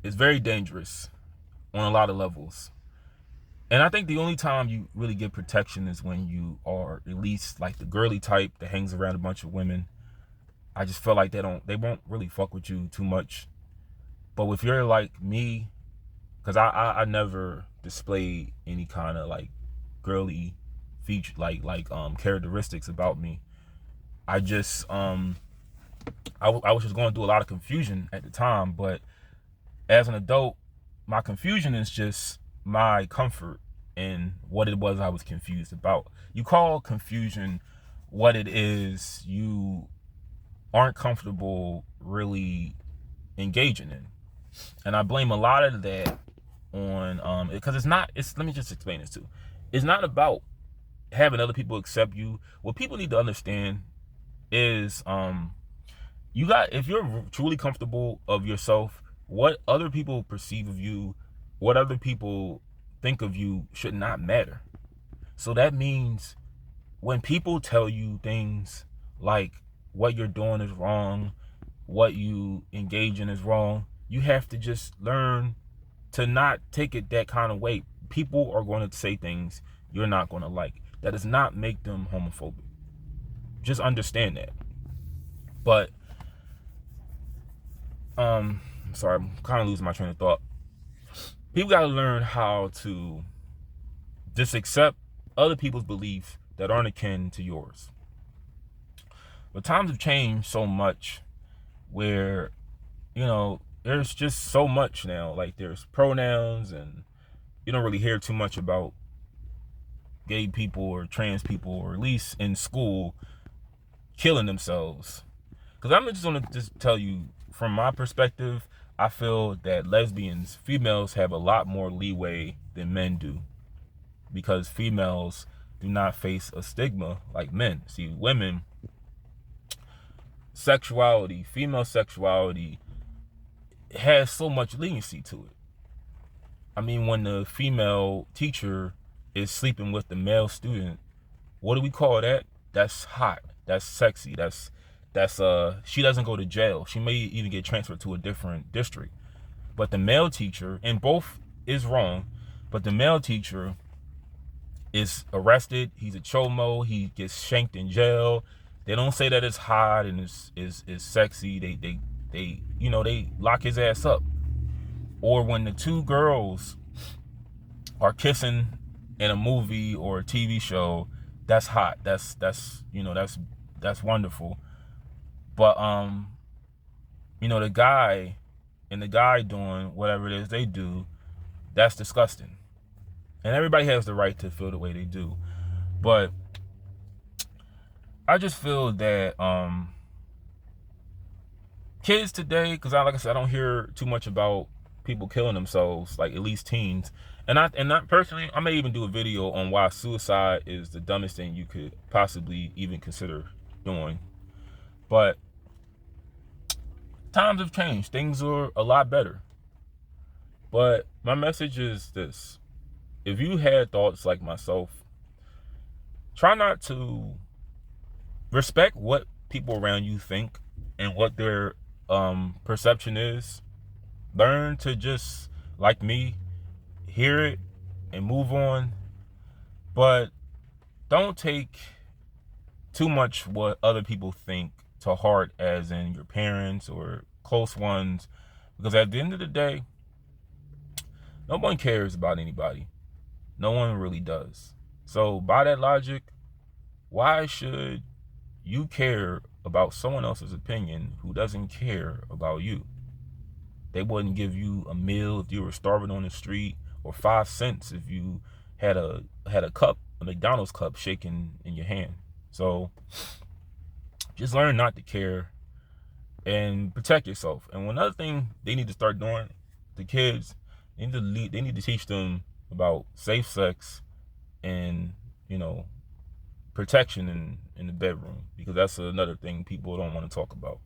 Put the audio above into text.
is very dangerous on a lot of levels. And I think the only time you really get protection is when you are at least like the girly type that hangs around a bunch of women. I just feel like they won't really fuck with you too much. But if you're like me, because I never displayed any kind of like girly feature like characteristics about me. I just I was just going through a lot of confusion at the time, but as an adult, my confusion is just my comfort in what it was I was confused about. You call confusion what it is you aren't comfortable really engaging in. And I blame a lot of that on because it's let me just explain this too. It's not about having other people accept you. What people need to understand is you got, if you're truly comfortable of yourself, what other people perceive of you, what other people think of you should not matter. So that means when people tell you things like what you're doing is wrong, what you engage in is wrong, you have to just learn to not take it that kind of way. People are going to say things you're not going to like. That does not make them homophobic. Just understand that. But I'm sorry, I'm kind of losing my train of thought. People got to learn how to just accept other people's beliefs that aren't akin to yours. But times have changed so much where, there's just so much now. Like there's pronouns, and you don't really hear too much about gay people or trans people, or at least in school, killing themselves. Because I'm just going to just tell you, from my perspective, I feel that lesbians, females, have a lot more leeway than men do. Because females do not face a stigma like men. See, women, female sexuality has so much leniency to it. I mean, when the female teacher is sleeping with the male student, what do we call that? That's hot. That's sexy. That's she doesn't go to jail. She may even get transferred to a different district. But the male teacher, and both is wrong, but the male teacher is arrested. He's a chomo. He gets shanked in jail. They don't say that it's hot and is sexy. They lock his ass up. Or when the two girls are kissing in a movie or a TV show, that's hot. That's wonderful. But the guy and the guy doing whatever it is they do, that's disgusting. And everybody has the right to feel the way they do. But I just feel that kids today, because like I said, I don't hear too much about people killing themselves, like at least teens. And not personally, I may even do a video on why suicide is the dumbest thing you could possibly even consider doing. But times have changed. Things are a lot better. But my message is this. If you had thoughts like myself, try not to respect what people around you think and what their perception is. Learn to just, like me, hear it and move on. But don't take too much what other people think to heart, as in your parents or close ones, because at the end of the day, no one cares about anybody. No one really does. So by that logic, why should you care about someone else's opinion who doesn't care about you? They wouldn't give you a meal if you were starving on the street, or 5 cents if you had a cup, a McDonald's cup, shaking in your hand. So just learn not to care and protect yourself. And one other thing they need to start doing, the kids, they need to teach them about safe sex and protection in the bedroom, because that's another thing people don't want to talk about.